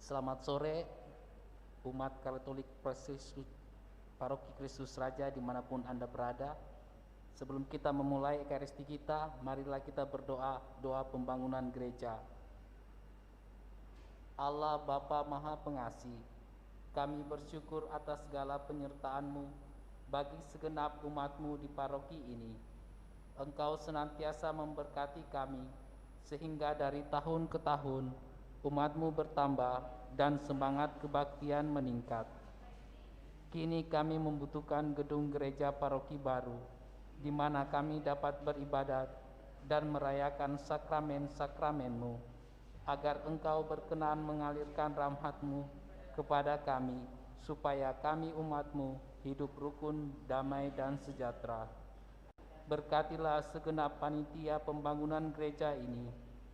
Selamat sore umat Katolik Paroki Kristus Raja dimanapun Anda berada. Sebelum kita memulai Ekaristi kita, marilah kita berdoa doa pembangunan gereja. Allah Bapa Maha Pengasih, kami bersyukur atas segala penyertaan-Mu bagi segenap umat-Mu di paroki ini. Engkau senantiasa memberkati kami, sehingga dari tahun ke tahun umat-Mu bertambah dan semangat kebaktian meningkat. Kini kami membutuhkan gedung gereja paroki baru, di mana kami dapat beribadat dan merayakan sakramen-sakramen-Mu, agar Engkau berkenan mengalirkan rahmat-Mu kepada kami, supaya kami umat-Mu hidup rukun, damai, dan sejahtera. Berkatilah segenap panitia pembangunan gereja ini,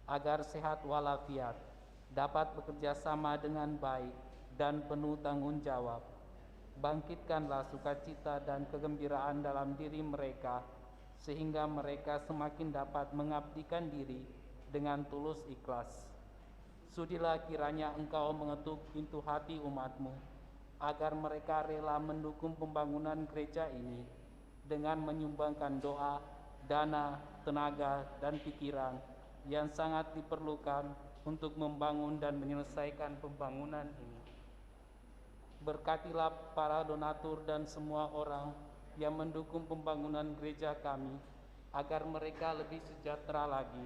agar sehat walafiat, dapat bekerja sama dengan baik dan penuh tanggung jawab. Bangkitkanlah sukacita dan kegembiraan dalam diri mereka, sehingga mereka semakin dapat mengabdikan diri dengan tulus ikhlas. Sudilah kiranya Engkau mengetuk pintu hati umat-Mu, agar mereka rela mendukung pembangunan gereja ini dengan menyumbangkan doa, dana, tenaga, dan pikiran yang sangat diperlukan untuk membangun dan menyelesaikan pembangunan ini. Berkatilah para donatur dan semua orang yang mendukung pembangunan gereja kami, agar mereka lebih sejahtera lagi.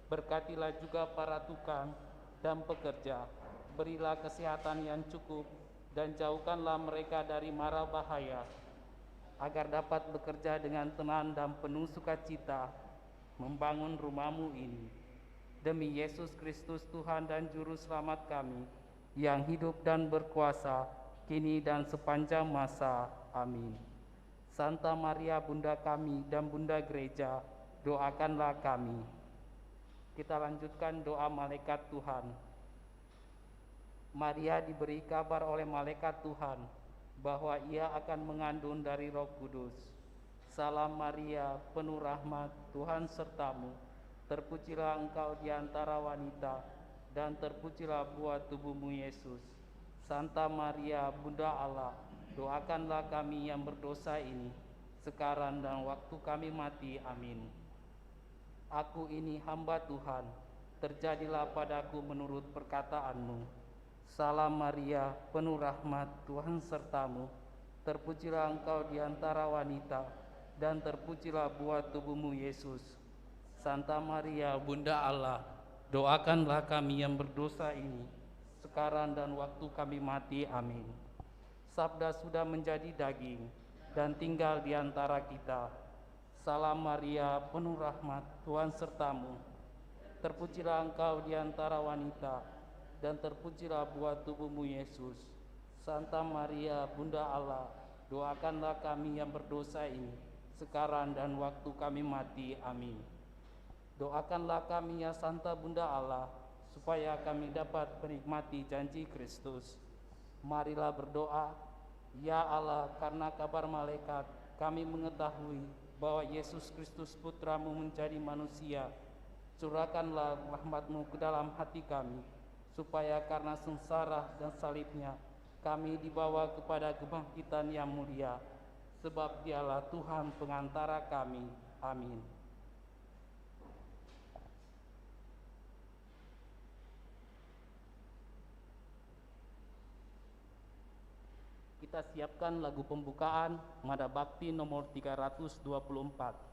Berkatilah juga para tukang dan pekerja, berilah kesehatan yang cukup dan jauhkanlah mereka dari mara bahaya, agar dapat bekerja dengan tenang dan penuh sukacita membangun rumah-Mu ini. Demi Yesus Kristus Tuhan dan Juru Selamat kami, yang hidup dan berkuasa kini dan sepanjang masa. Amin. Santa Maria Bunda kami dan Bunda Gereja, doakanlah kami. Kita lanjutkan doa malaikat Tuhan. Maria diberi kabar oleh malaikat Tuhan bahwa ia akan mengandung dari Roh Kudus. Salam Maria, penuh rahmat, Tuhan sertamu. Terpujilah engkau di antara wanita, dan terpujilah buah tubuhmu Yesus. Santa Maria, Bunda Allah, doakanlah kami yang berdosa ini, sekarang dan waktu kami mati. Amin. Aku ini hamba Tuhan, terjadilah padaku menurut perkataan-Mu. Salam Maria, penuh rahmat, Tuhan sertamu. Terpujilah engkau di antara wanita, dan terpujilah buah tubuhmu Yesus. Santa Maria, Bunda Allah, doakanlah kami yang berdosa ini, sekarang dan waktu kami mati. Amin. Sabda sudah menjadi daging dan tinggal di antara kita. Salam Maria, penuh rahmat, Tuhan sertamu. Terpujilah engkau di antara wanita, dan terpujilah buah tubuhmu Yesus. Santa Maria, Bunda Allah, doakanlah kami yang berdosa ini, sekarang dan waktu kami mati. Amin. Doakanlah kami ya Santa Bunda Allah, supaya kami dapat menikmati janji Kristus. Marilah berdoa. Ya Allah, karena kabar malaikat kami mengetahui bahwa Yesus Kristus Putra-Mu menjadi manusia. Curahkanlah rahmat-Mu ke dalam hati kami, supaya karena sengsara dan salibnya kami dibawa kepada kebangkitan yang mulia. Sebab Dialah Tuhan pengantara kami. Amin. Kita siapkan lagu pembukaan Mada Bakti nomor 324.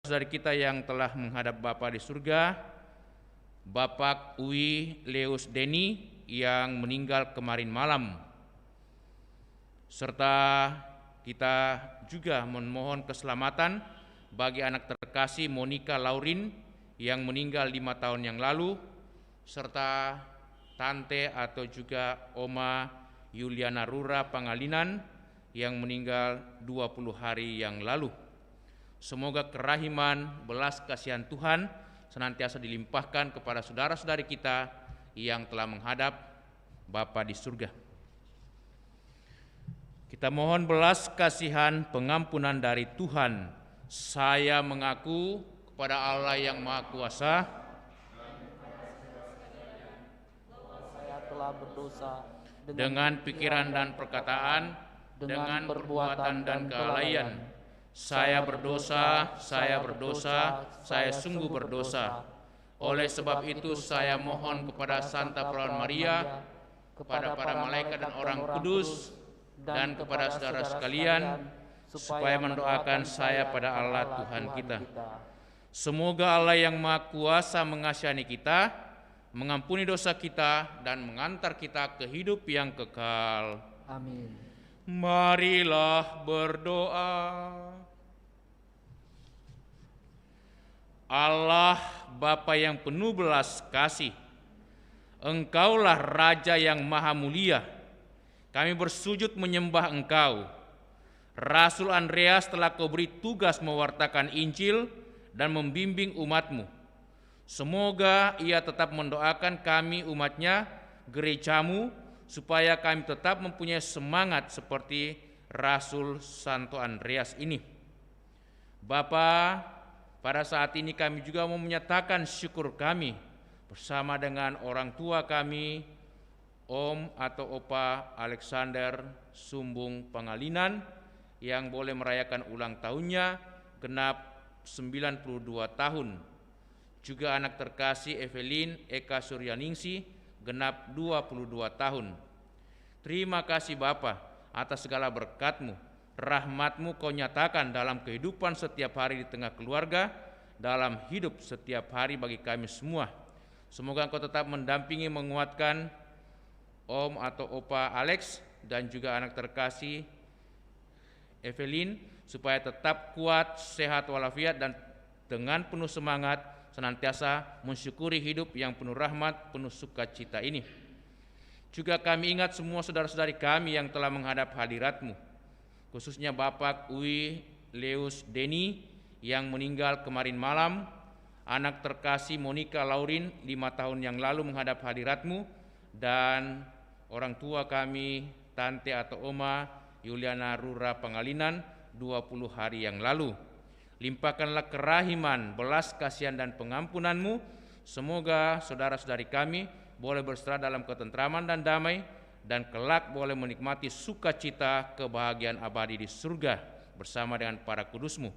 saudara kita yang telah menghadap Bapa di surga, Bapak Uwi Leus Deni yang meninggal kemarin malam, serta kita juga memohon keselamatan bagi anak terkasih Monica Laurin yang meninggal 5 tahun yang lalu, serta tante atau juga Oma Yuliana Rura Pangalinan yang meninggal 20 hari yang lalu. Semoga kerahiman, belas kasihan Tuhan senantiasa dilimpahkan kepada saudara-saudari kita yang telah menghadap Bapa di surga. Kita mohon belas kasihan pengampunan dari Tuhan. Saya mengaku kepada Allah yang Maha Kuasa, saya telah berdosa dengan pikiran dan perkataan, dengan perbuatan dan kelalaian. Saya berdosa, saya sungguh berdosa. Oleh sebab itu saya mohon kepada Santa Perawan Maria, kepada para malaikat dan orang kudus, dan kepada saudara sekalian, supaya mendoakan saya pada Allah Tuhan kita. Semoga Allah yang Maha Kuasa mengasihi kita, mengampuni dosa kita, dan mengantar kita ke hidup yang kekal. Amin. Marilah berdoa. Allah Bapa yang penuh belas kasih, Engkaulah Raja yang maha mulia. Kami bersujud menyembah Engkau. Rasul Andreas telah Kau beri tugas mewartakan Injil dan membimbing umat-Mu. Semoga ia tetap mendoakan kami umatnya, gereja-Mu, supaya kami tetap mempunyai semangat seperti Rasul Santo Andreas ini. Bapa, pada saat ini kami juga mau menyatakan syukur kami bersama dengan orang tua kami, Om atau Opa Alexander Sumbung Pangalinan, yang boleh merayakan ulang tahunnya genap 92 tahun. Juga anak terkasih Evelyn Eka Suryaningsi genap 22 tahun. Terima kasih Bapa atas segala berkat-Mu, rahmat-Mu Kau nyatakan dalam kehidupan setiap hari di tengah keluarga, dalam hidup setiap hari bagi kami semua. Semoga Engkau tetap mendampingi, menguatkan Om atau Opa Alex dan juga anak terkasih Evelyn, supaya tetap kuat, sehat walafiat, dan dengan penuh semangat senantiasa mensyukuri hidup yang penuh rahmat, penuh sukacita ini. Juga kami ingat semua saudara-saudari kami yang telah menghadap hadirat-Mu, khususnya Bapak Uwi Leus Deni yang meninggal kemarin malam, anak terkasih Monica Laurin 5 tahun yang lalu menghadap hadirat-Mu, dan orang tua kami tante atau Oma Yuliana Rura Pangalinan 20 hari yang lalu. Limpahkanlah kerahiman, belas kasihan dan pengampunan-Mu. Semoga saudara-saudari kami boleh berserah dalam ketentraman dan damai, dan kelak boleh menikmati sukacita kebahagiaan abadi di surga bersama dengan para kudus-Mu.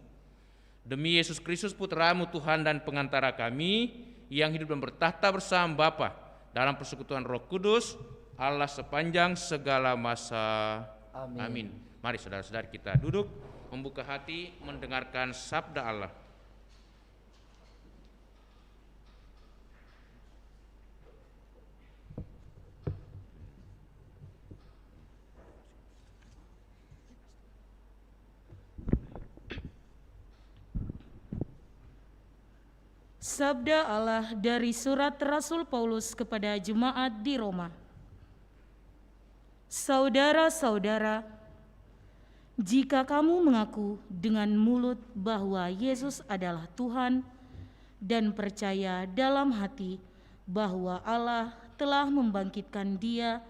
Demi Yesus Kristus Putra-Mu Tuhan dan pengantara kami, yang hidup dan bertahta bersama Bapa dalam persekutuan Roh Kudus, Allah sepanjang segala masa. Amin. Mari saudara-saudari kita duduk, membuka hati, mendengarkan sabda Allah. Sabda Allah dari surat Rasul Paulus kepada jemaat di Roma. Saudara-saudara, jika kamu mengaku dengan mulut bahwa Yesus adalah Tuhan dan percaya dalam hati bahwa Allah telah membangkitkan Dia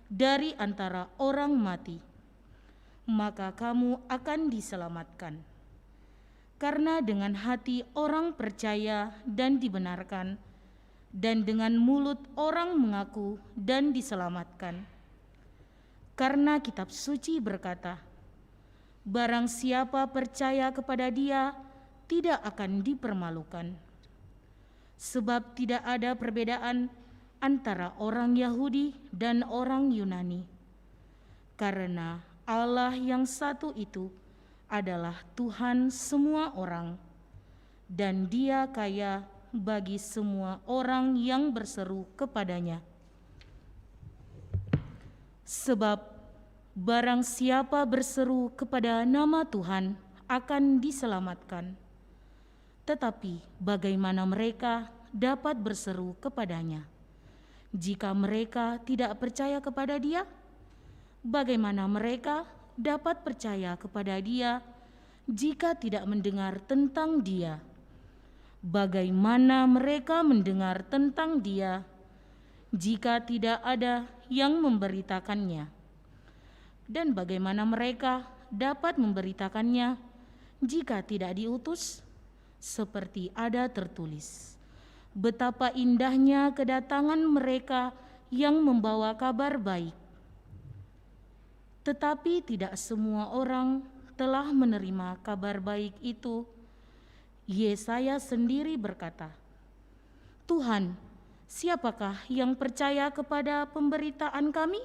dari antara orang mati, maka kamu akan diselamatkan. Karena dengan hati orang percaya dan dibenarkan, dan dengan mulut orang mengaku dan diselamatkan. Karena kitab suci berkata, barang siapa percaya kepada Dia tidak akan dipermalukan. Sebab tidak ada perbedaan antara orang Yahudi dan orang Yunani. Karena Allah yang satu itu adalah Tuhan semua orang, dan Dia kaya bagi semua orang yang berseru kepadanya. Sebab barang siapa berseru kepada nama Tuhan akan diselamatkan. Tetapi bagaimana mereka dapat berseru kepadanya jika mereka tidak percaya kepada Dia? Bagaimana mereka dapat percaya kepada Dia jika tidak mendengar tentang Dia? Bagaimana mereka mendengar tentang Dia jika tidak ada yang memberitakannya? Dan bagaimana mereka dapat memberitakannya jika tidak diutus? Seperti ada tertulis, betapa indahnya kedatangan mereka yang membawa kabar baik. Tetapi tidak semua orang telah menerima kabar baik itu. Yesaya sendiri berkata, Tuhan, siapakah yang percaya kepada pemberitaan kami?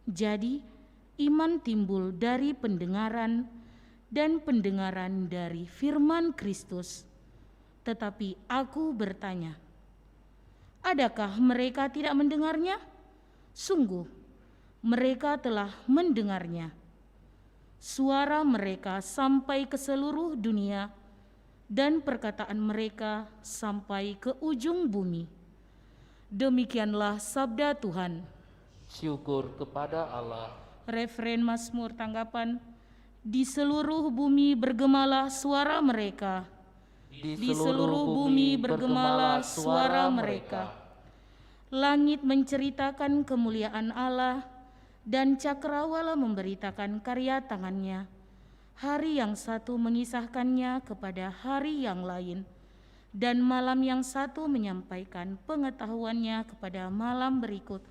Jadi, iman timbul dari pendengaran, dan pendengaran dari firman Kristus. Tetapi aku bertanya, adakah mereka tidak mendengarnya? Sungguh, mereka telah mendengarnya. Suara mereka sampai ke seluruh dunia, dan perkataan mereka sampai ke ujung bumi. Demikianlah sabda Tuhan. Syukur kepada Allah. Referen Mazmur tanggapan, di seluruh bumi bergemalah suara mereka. Di seluruh bumi bergemalah suara mereka. Langit menceritakan kemuliaan Allah, dan cakrawala memberitakan karya tangannya. Hari yang satu mengisahkannya kepada hari yang lain, dan malam yang satu menyampaikan pengetahuannya kepada malam berikut.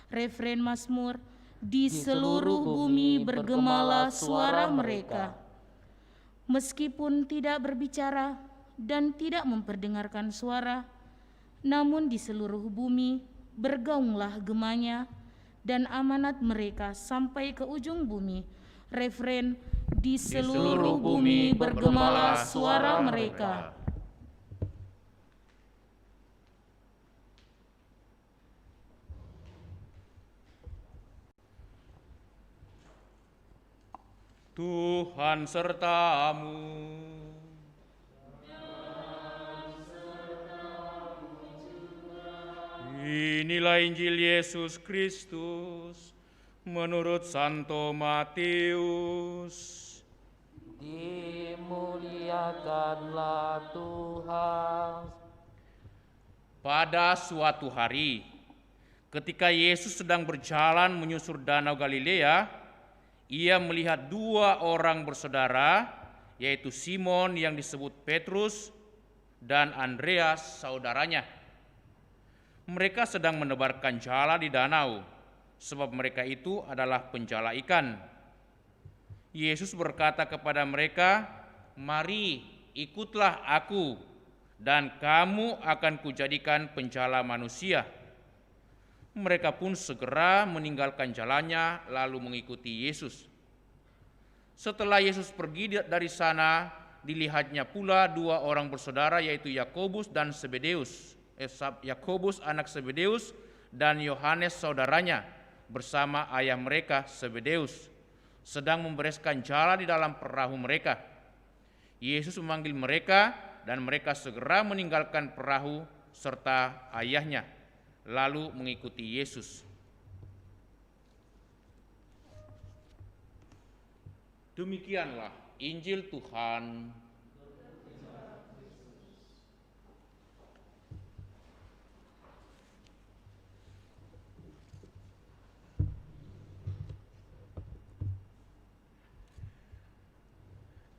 Referen Mazmur, di seluruh bumi bergemalah suara mereka. Meskipun tidak berbicara dan tidak memperdengarkan suara, namun di seluruh bumi bergaunglah gemanya, dan amanat mereka sampai ke ujung bumi. Referen, di seluruh bumi bergemalah suara mereka. Tuhan sertamu. Inilah Injil Yesus Kristus menurut Santo Matius. Dimuliakanlah Tuhan. Pada suatu hari, ketika Yesus sedang berjalan menyusur Danau Galilea, ia melihat dua orang bersaudara, yaitu Simon yang disebut Petrus dan Andreas saudaranya. Mereka sedang menebarkan jala di danau, sebab mereka itu adalah penjala ikan. Yesus berkata kepada mereka, "Mari, ikutlah aku, dan kamu akan kujadikan penjala manusia." Mereka pun segera meninggalkan jalannya lalu mengikuti Yesus. Setelah Yesus pergi dari sana, dilihatnya pula dua orang bersaudara, yaitu Yakobus dan Zebedeus. Yakobus anak Zebedeus dan Yohanes saudaranya bersama ayah mereka Zebedeus sedang membereskan jala di dalam perahu mereka. Yesus memanggil mereka, dan mereka segera meninggalkan perahu serta ayahnya, lalu mengikuti Yesus. Demikianlah Injil Tuhan.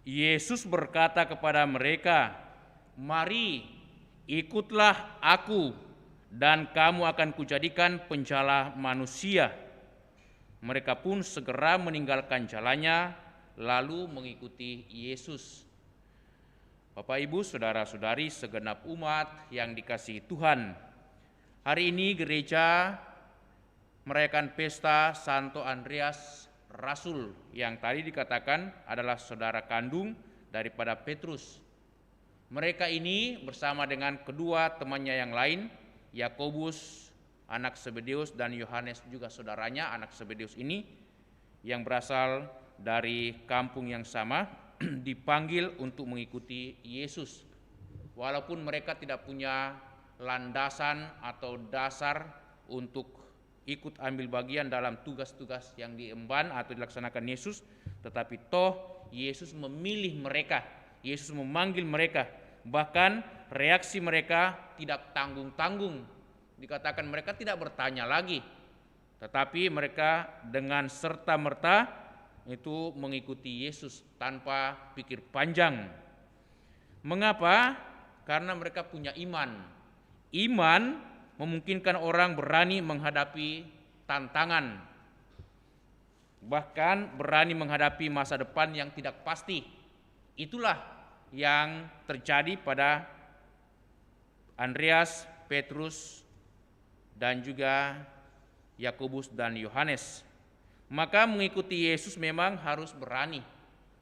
Yesus berkata kepada mereka, "Mari, ikutlah aku, dan kamu akan kujadikan penjala manusia." Mereka pun segera meninggalkan jalannya, lalu mengikuti Yesus. Bapak, Ibu, saudara-saudari segenap umat yang dikasihi Tuhan, hari ini gereja merayakan pesta Santo Andreas Rasul, yang tadi dikatakan adalah saudara kandung daripada Petrus. Mereka ini bersama dengan kedua temannya yang lain, Yakobus anak Zebedeus dan Yohanes juga saudaranya anak Zebedeus ini, yang berasal dari kampung yang sama, dipanggil untuk mengikuti Yesus. Walaupun mereka tidak punya landasan atau dasar untuk ikut ambil bagian dalam tugas-tugas yang diemban atau dilaksanakan Yesus, tetapi toh Yesus memilih mereka, Yesus memanggil mereka. Bahkan reaksi mereka tidak tanggung-tanggung. Dikatakan mereka tidak bertanya lagi, tetapi mereka dengan serta-merta itu mengikuti Yesus tanpa pikir panjang. Mengapa? Karena mereka punya iman. Iman memungkinkan orang berani menghadapi tantangan, bahkan berani menghadapi masa depan yang tidak pasti. Itulah yang terjadi pada Andreas, Petrus, dan juga Yakobus dan Yohanes. Maka mengikuti Yesus memang harus berani,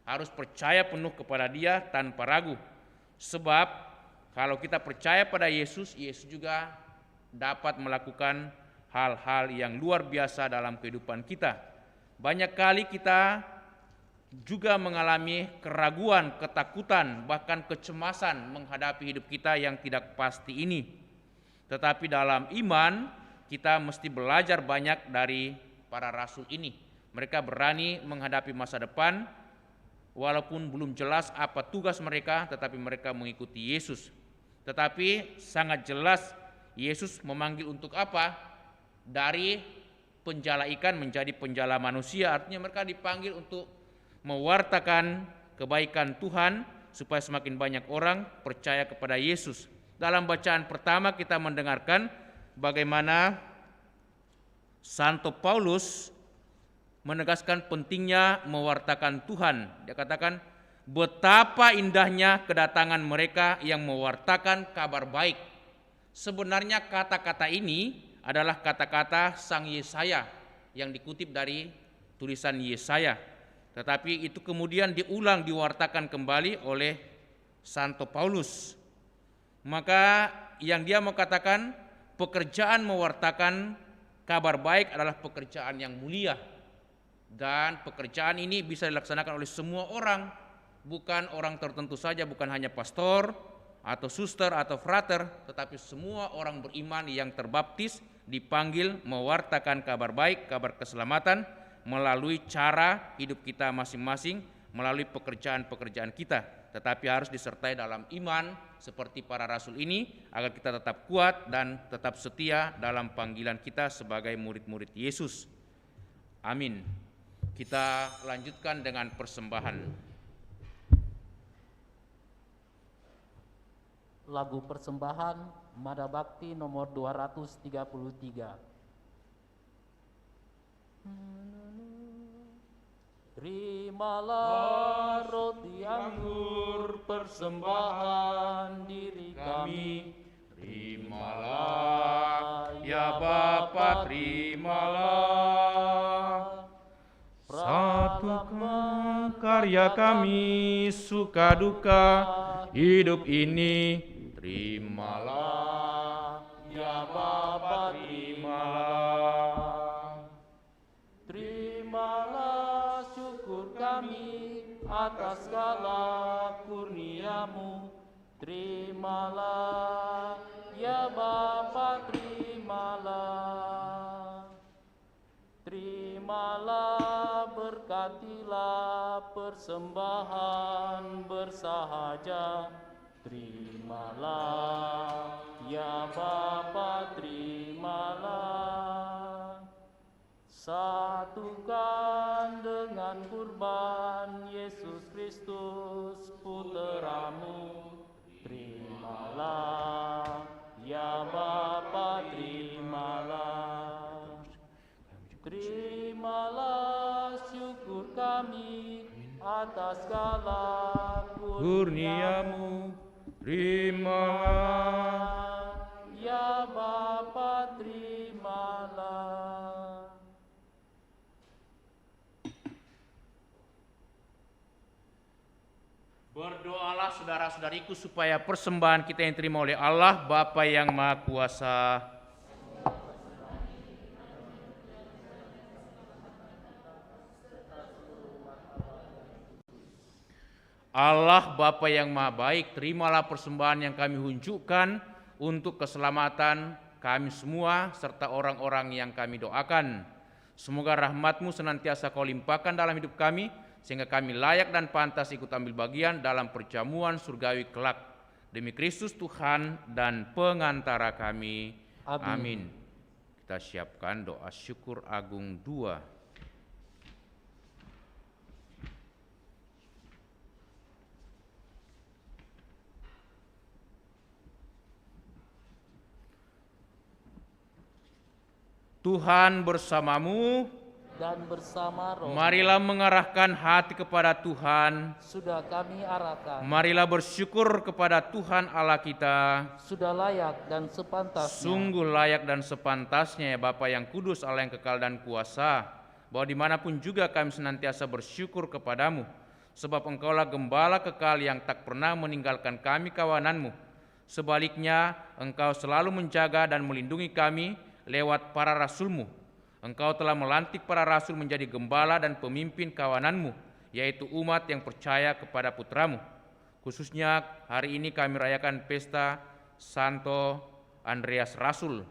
harus percaya penuh kepada Dia tanpa ragu. Sebab kalau kita percaya pada Yesus, Yesus juga dapat melakukan hal-hal yang luar biasa dalam kehidupan kita. Banyak kali kita juga mengalami keraguan, ketakutan, bahkan kecemasan menghadapi hidup kita yang tidak pasti ini. Tetapi dalam iman kita mesti belajar banyak dari para rasul ini. Mereka berani menghadapi masa depan walaupun belum jelas apa tugas mereka, tetapi mereka mengikuti Yesus. Tetapi sangat jelas Yesus memanggil untuk apa? Dari penjala ikan menjadi penjala manusia. Artinya mereka dipanggil untuk mewartakan kebaikan Tuhan supaya semakin banyak orang percaya kepada Yesus. Dalam bacaan pertama kita mendengarkan bagaimana Santo Paulus menegaskan pentingnya mewartakan Tuhan. Dia katakan betapa indahnya kedatangan mereka yang mewartakan kabar baik. Sebenarnya kata-kata ini adalah kata-kata Sang Yesaya yang dikutip dari tulisan Yesaya. Tetapi itu kemudian diulang, diwartakan kembali oleh Santo Paulus. Maka yang dia mau katakan, pekerjaan mewartakan kabar baik adalah pekerjaan yang mulia. Dan pekerjaan ini bisa dilaksanakan oleh semua orang, bukan orang tertentu saja, bukan hanya pastor atau suster atau frater, tetapi semua orang beriman yang terbaptis dipanggil mewartakan kabar baik, kabar keselamatan melalui cara hidup kita masing-masing, melalui pekerjaan-pekerjaan kita. Tetapi harus disertai dalam iman seperti para rasul ini agar kita tetap kuat dan tetap setia dalam panggilan kita sebagai murid-murid Yesus. Amin. Kita lanjutkan dengan persembahan. Lagu persembahan Mada Bakti nomor 233. Terimalah roti anggur persembahan diri kami. Terimalah ya Bapa, terimalah. Satukan karya kami, suka duka hidup ini. Terimalah ya Bapa, terimalah. Terimalah syukur kami atas segala kurniamu. Terimalah ya Bapa, terimalah. Terimalah, berkatilah persembahan bersahaja. Terimalah ya Bapa, terimalah. Satukan dengan kurban Yesus Kristus Puteramu. Terimalah ya Bapa, terimalah. Terimalah syukur kami atas segala kurniamu. Terimalah ya Bapa, terimalah. Berdoa Berdoalah saudara-saudariku supaya persembahan kita yang terima oleh Allah Bapa yang Maha Kuasa, Allah Bapa yang Maha Baik, terimalah persembahan yang kami unjukkan untuk keselamatan kami semua serta orang-orang yang kami doakan. Semoga rahmat-Mu senantiasa Kau limpahkan dalam hidup kami, sehingga kami layak dan pantas ikut ambil bagian dalam perjamuan surgawi kelak. Demi Kristus Tuhan dan pengantara kami. Amin. Kita siapkan doa syukur agung 2. Tuhan bersamamu, dan bersama roh marilah mengarahkan hati kepada Tuhan. sudah kami arahkan, Marilah bersyukur kepada Tuhan Allah kita. sudah layak dan sepantasnya. Sungguh layak dan sepantasnya ya Bapa yang kudus, Allah yang kekal dan kuasa, bahwa dimanapun juga kami senantiasa bersyukur kepadamu, sebab Engkaulah gembala kekal yang tak pernah meninggalkan kami kawanan-Mu. Sebaliknya, Engkau selalu menjaga dan melindungi kami lewat para rasul-Mu. Engkau telah melantik para rasul menjadi gembala dan pemimpin kawanan-Mu, yaitu umat yang percaya kepada Putra-Mu. Khususnya hari ini kami rayakan pesta Santo Andreas Rasul.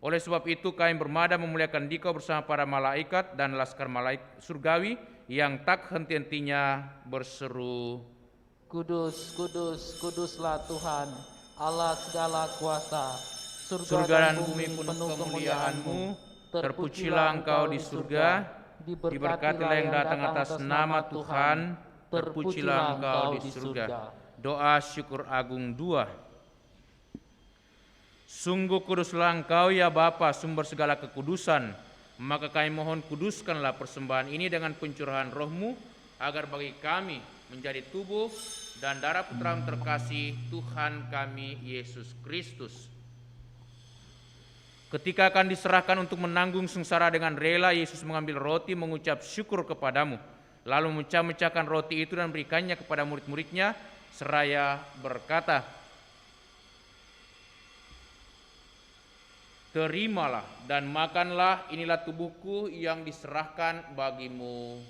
Oleh sebab itu kami bermada memuliakan Dikau bersama para malaikat dan laskar malaikat surgawi yang tak henti-hentinya berseru, Kudus, kudus, kuduslah Tuhan, Allah segala kuasa. surga dan bumi penuh kemuliaan-Mu, terpujilah Engkau di surga, diberkatilah yang datang atas nama Tuhan, terpujilah Engkau di surga. Doa syukur agung 2. Sungguh kuduslah Engkau ya Bapa, sumber segala kekudusan, maka kami mohon kuduskanlah persembahan ini dengan pencurahan Roh-Mu, agar bagi kami menjadi tubuh dan darah Putra-Mu terkasih, Tuhan kami Yesus Kristus. Ketika akan diserahkan untuk menanggung sengsara dengan rela, Yesus mengambil roti, mengucap syukur kepadamu, lalu memecah-mecahkan roti itu dan berikannya kepada murid-muridnya, seraya berkata, terimalah dan makanlah, inilah tubuhku yang diserahkan bagimu.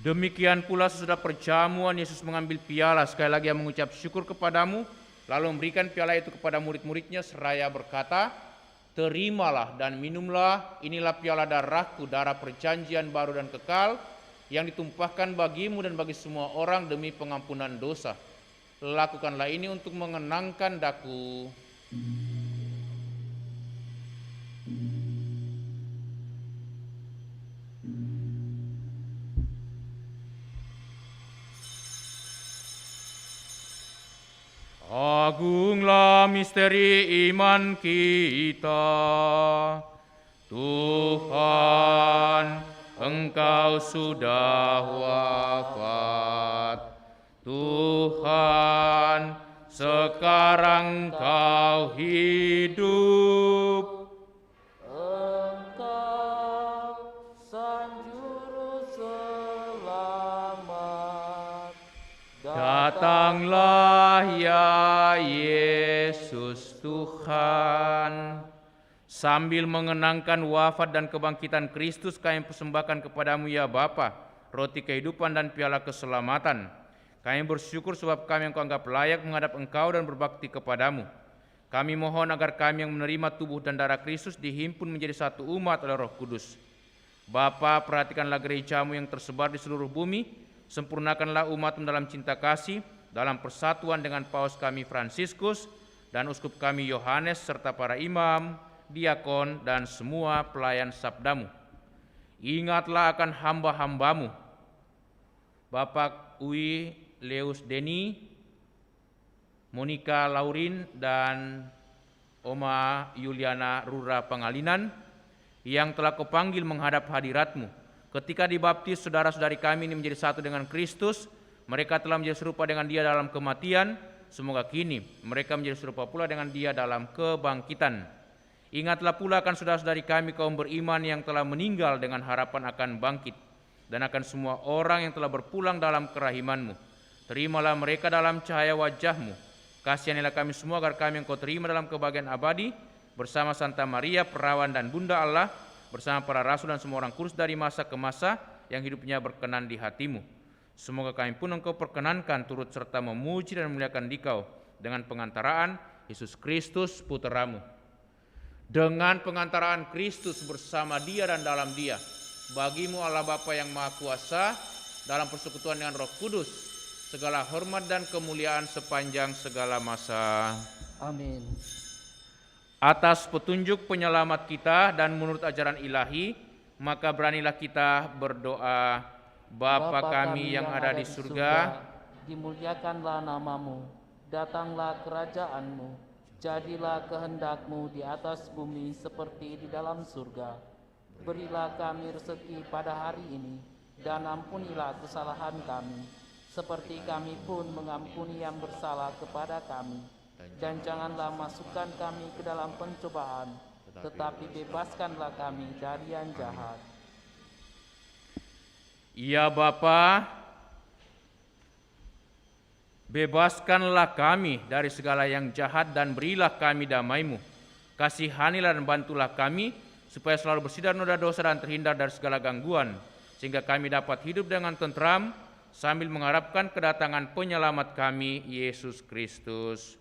Demikian pula sesudah perjamuan Yesus mengambil piala, sekali lagi yang mengucap syukur kepadamu, lalu memberikan piala itu kepada murid-muridnya seraya berkata, terimalah dan minumlah, inilah piala darahku, darah perjanjian baru dan kekal, yang ditumpahkan bagimu dan bagi semua orang demi pengampunan dosa. Lakukanlah ini untuk mengenangkan daku. Agunglah misteri iman kita. Tuhan, Engkau sudah wafat. Tuhan, sekarang Engkau hidup. Engkau Sang Juru Selamat, Datanglah ya Yesus Tuhan. Sambil mengenangkan wafat dan kebangkitan Kristus, kami persembahkan kepadamu ya Bapa, roti kehidupan dan piala keselamatan. Kami bersyukur sebab kami Engkau anggap layak menghadap Engkau dan berbakti kepadamu. Kami mohon agar kami yang menerima tubuh dan darah Kristus dihimpun menjadi satu umat oleh Roh Kudus. Bapa, perhatikanlah gerejamu yang tersebar di seluruh bumi, sempurnakanlah umat-Mu dalam cinta kasih, dalam persatuan dengan Paus kami Fransiskus dan Uskup kami Yohanes serta para imam, diakon dan semua pelayan sabda-Mu. Ingatlah akan hamba-hamba-Mu, Bapak Ui Leus Deni, Monika Laurin dan Oma Yuliana Rura Pangalinan yang telah Kau panggil menghadap hadirat-Mu. Ketika dibaptis, saudara-saudari kami ini menjadi satu dengan Kristus. Mereka telah menjadi serupa dengan Dia dalam kematian. Semoga kini mereka menjadi serupa pula dengan Dia dalam kebangkitan. Ingatlah pula akan saudara-saudari kami kaum beriman yang telah meninggal dengan harapan akan bangkit, dan akan semua orang yang telah berpulang dalam kerahiman-Mu. Terimalah mereka dalam cahaya wajah-Mu. Kasihanilah kami semua agar kami Engkau terima dalam kebahagiaan abadi, bersama Santa Maria, perawan dan Bunda Allah, bersama para rasul dan semua orang kudus dari masa ke masa yang hidupnya berkenan di hati-Mu. Semoga kami pun Engkau perkenankan turut serta memuji dan memuliakan Dikau dengan pengantaraan Yesus Kristus Putra-Mu. Dengan pengantaraan Kristus bersama Dia dan dalam Dia, bagi-Mu Allah Bapa yang Maha Kuasa, dalam persekutuan dengan Roh Kudus, segala hormat dan kemuliaan sepanjang segala masa. Amin. Atas petunjuk penyelamat kita dan menurut ajaran ilahi, maka beranilah kita berdoa. Bapa kami yang ada di surga, dimuliakanlah nama-Mu, datanglah kerajaan-Mu, jadilah kehendak-Mu di atas bumi seperti di dalam surga. Berilah kami rezeki pada hari ini, dan ampunilah kesalahan kami, seperti kami pun mengampuni yang bersalah kepada kami. Dan janganlah masukkan kami ke dalam pencobaan, tetapi bebaskanlah kami dari yang jahat. Ya Bapa, bebaskanlah kami dari segala yang jahat dan berilah kami damai-Mu. Kasihanilah dan bantulah kami, supaya selalu bersih dari noda dosa dan terhindar dari segala gangguan, sehingga kami dapat hidup dengan tentram, sambil mengharapkan kedatangan penyelamat kami, Yesus Kristus.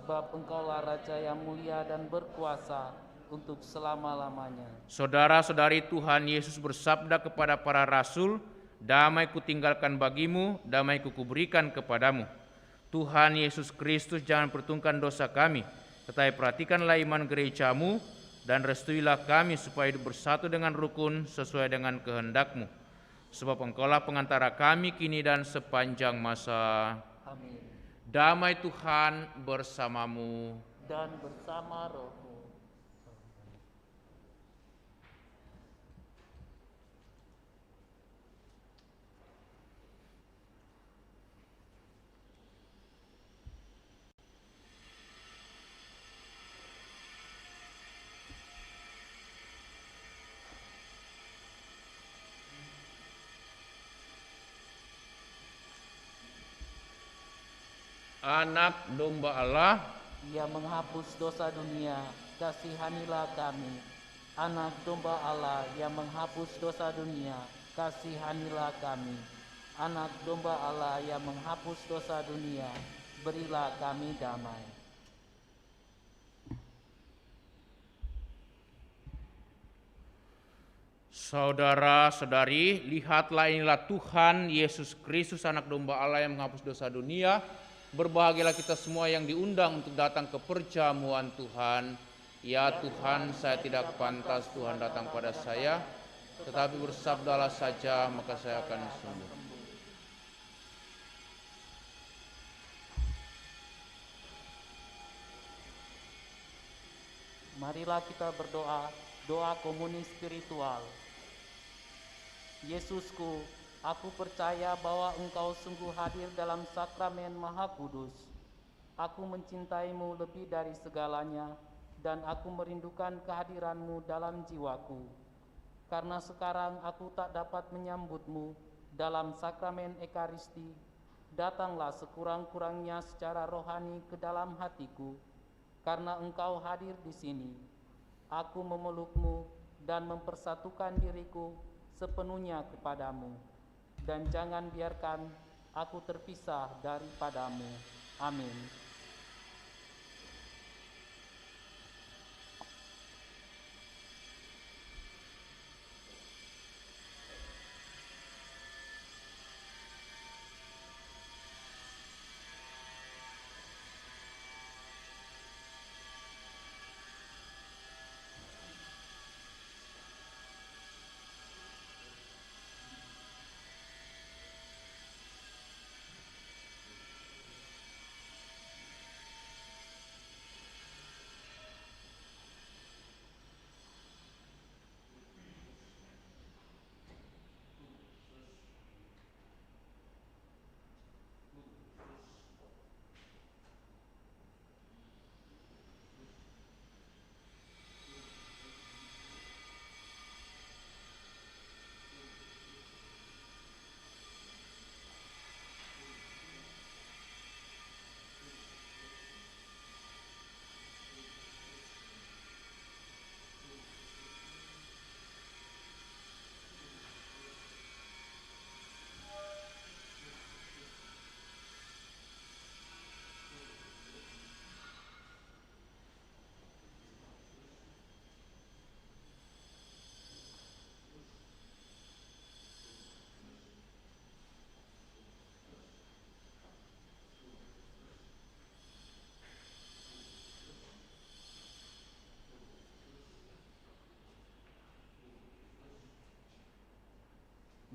Sebab Engkaulah Raja yang mulia dan berkuasa untuk selama-lamanya. Saudara-saudari Tuhan Yesus bersabda kepada para rasul, damai kutinggalkan bagimu, damai kuberikan kepadamu. Tuhan Yesus Kristus jangan perhitungkan dosa kami, tetapi perhatikanlah iman gereja-Mu, dan restuilah kami supaya hidup bersatu dengan rukun sesuai dengan kehendak-Mu. Sebab Engkaulah pengantara kami kini dan sepanjang masa. Amin. Damai Tuhan bersamamu. Dan bersama rohmu. Anak domba Allah, Ia menghapus dosa dunia, kasihanilah kami. Anak domba Allah yang menghapus dosa dunia, kasihanilah kami. Anak domba Allah yang menghapus dosa dunia, berilah kami damai. saudara-saudari, lihatlah inilah Tuhan Yesus Kristus, anak domba Allah yang menghapus dosa dunia. Berbahagialah kita semua yang diundang untuk datang ke perjamuan Tuhan. Ya Tuhan, saya tidak pantas Tuhan datang pada saya, tetapi bersabdalah saja, maka saya akan sembuh. Marilah kita berdoa, doa komuni spiritual. Yesusku, aku percaya bahwa Engkau sungguh hadir dalam sakramen Maha Kudus. Aku mencintaimu lebih dari segalanya, dan aku merindukan kehadiranmu dalam jiwaku. Karena sekarang aku tak dapat menyambutmu dalam sakramen Ekaristi, datanglah sekurang-kurangnya secara rohani ke dalam hatiku. Karena Engkau hadir di sini, aku memelukmu dan mempersatukan diriku sepenuhnya kepadamu. Dan jangan biarkan aku terpisah daripadamu. Amin.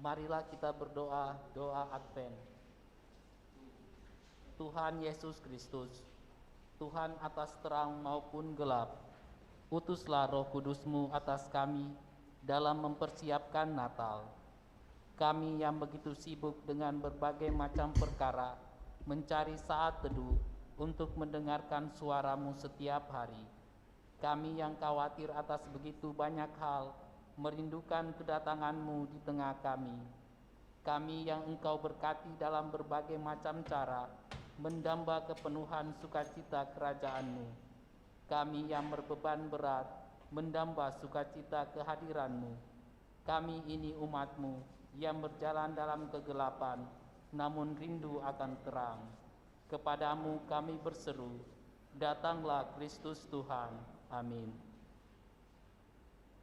Marilah kita berdoa doa Advent. Tuhan Yesus Kristus, Tuhan atas terang maupun gelap, utuslah Roh Kudus-Mu atas kami dalam mempersiapkan Natal. Kami yang begitu sibuk dengan berbagai macam perkara, mencari saat teduh untuk mendengarkan suara-Mu setiap hari. Kami yang khawatir atas begitu banyak hal, merindukan kedatangan-Mu di tengah kami. Kami yang Engkau berkati dalam berbagai macam cara, mendamba kepenuhan sukacita kerajaan-Mu. Kami yang berbeban berat, mendamba sukacita kehadiran-Mu. Kami ini umat-Mu yang berjalan dalam kegelapan, namun rindu akan terang. Kepadamu kami berseru, datanglah Kristus Tuhan. Amin.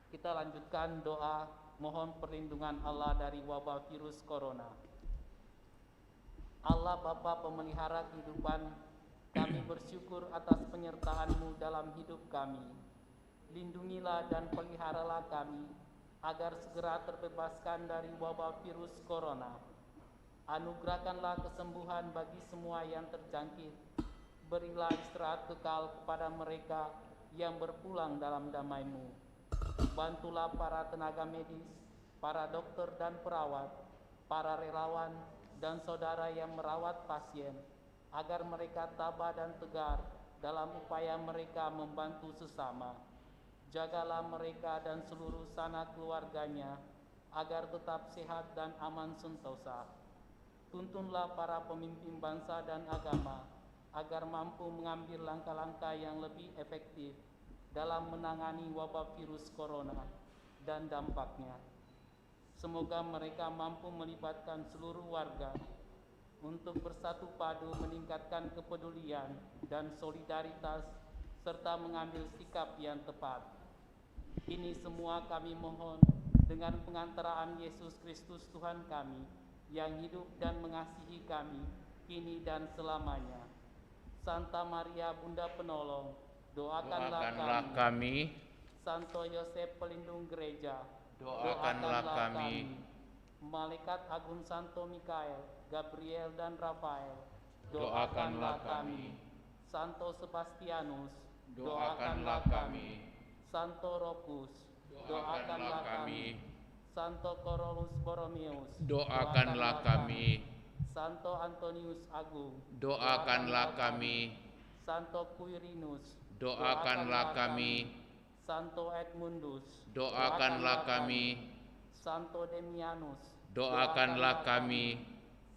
Kita lanjutkan doa mohon perlindungan Allah dari wabah virus corona. Allah Bapa pemelihara kehidupan, kami bersyukur atas penyertaan-Mu dalam hidup kami. Lindungilah dan peliharalah kami, agar segera terbebaskan dari wabah virus corona. Anugerahkanlah kesembuhan bagi semua yang terjangkit. Berilah istirahat kekal kepada mereka yang berpulang dalam damai-Mu. Bantulah para tenaga medis, para dokter dan perawat, para relawan, dan saudara yang merawat pasien, agar mereka tabah dan tegar dalam upaya mereka membantu sesama. Jagalah mereka dan seluruh sanak keluarganya, agar tetap sehat dan aman sentosa. Tuntunlah para pemimpin bangsa dan agama, agar mampu mengambil langkah-langkah yang lebih efektif dalam menangani wabah virus corona dan dampaknya. Semoga mereka mampu melibatkan seluruh warga untuk bersatu padu meningkatkan kepedulian dan solidaritas, serta mengambil sikap yang tepat. Ini semua kami mohon dengan pengantaraan Yesus Kristus Tuhan kami, yang hidup dan mengasihi kami kini dan selamanya. Santa Maria Bunda Penolong, doakanlah kami. Santo Yosef Pelindung Gereja, doakanlah kami. Malaikat Agung Santo Mikael, Gabriel dan Rafael, doakanlah kami. Santo Sebastianus, doakanlah kami. Santo Rofus, doakanlah kami. Santo Corolus Borromeus, Doakanlah kami. Santo Antonius Agung, Doakanlah kami. Santo Quirinus, Doakanlah kami. Santo Edmundus, Doakanlah kami. Santo Demianus, Doakanlah kami.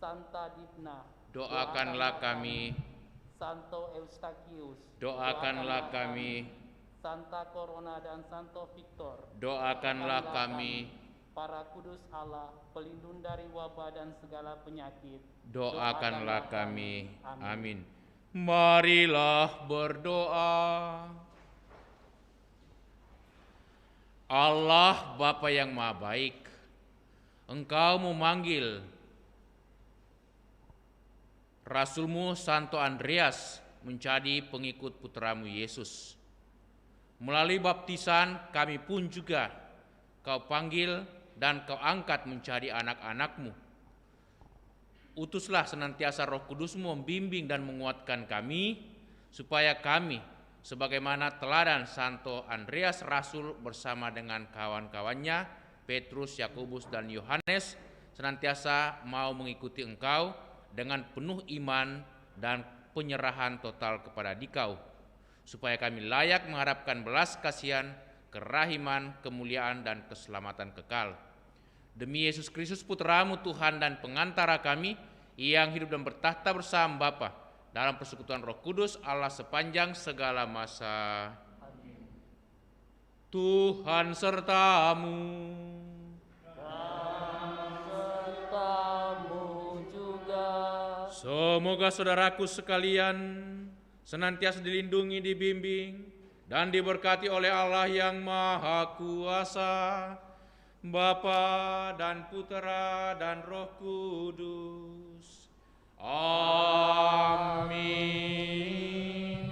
Santa Dibna, Doakanlah kami. Santo Eustachius, Doakanlah kami. Santa Corona dan Santo Victor, Doakanlah kami. Para kudus Allah, pelindung dari wabah dan segala penyakit, Doakanlah kami. Amin. Marilah berdoa. Allah Bapa yang Maha Baik, Engkau memanggil Rasul-Mu Santo Andreas menjadi pengikut putra-Mu Yesus. Melalui baptisan kami pun juga Kau panggil dan Kau angkat menjadi anak-anak-Mu. Utuslah senantiasa Roh Kudus-Mu membimbing dan menguatkan kami, supaya kami sebagaimana teladan Santo Andreas Rasul bersama dengan kawan-kawannya Petrus, Yakobus dan Yohanes senantiasa mau mengikuti Engkau dengan penuh iman dan penyerahan total kepada Dikau, supaya kami layak mengharapkan belas kasihan, kerahiman, kemuliaan dan keselamatan kekal. Demi Yesus Kristus Putra-Mu Tuhan dan pengantara kami, yang hidup dan bertahta bersama Bapa dalam persekutuan Roh Kudus Allah sepanjang segala masa. Amin. Tuhan sertamu. Dan sertamu juga. Semoga saudaraku sekalian senantiasa dilindungi, dibimbing, dan diberkati oleh Allah yang Maha Kuasa, Bapa dan Putera dan Roh Kudus. Amin.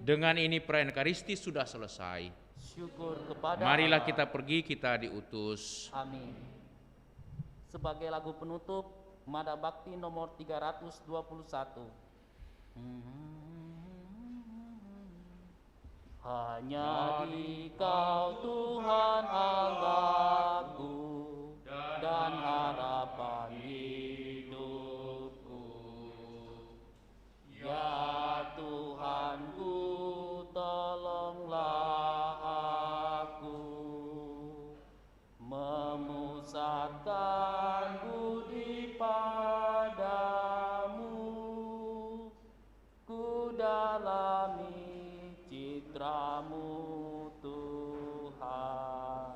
Dengan ini perayaan Ekaristi sudah selesai. Syukur kepada Marilah Allah. kita pergi, kita diutus. Amin. sebagai lagu penutup Mada Bakti nomor 321. Hanya di Kau Tuhan Allahku dan harapan hidupku. Ya Tuhanku, tolonglah aku memusatkan budi padamu, ku dalami citramu Tuhan,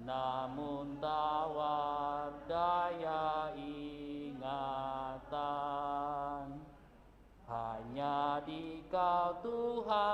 namun tawar daya ingatan. Hanya di Kau Tuhan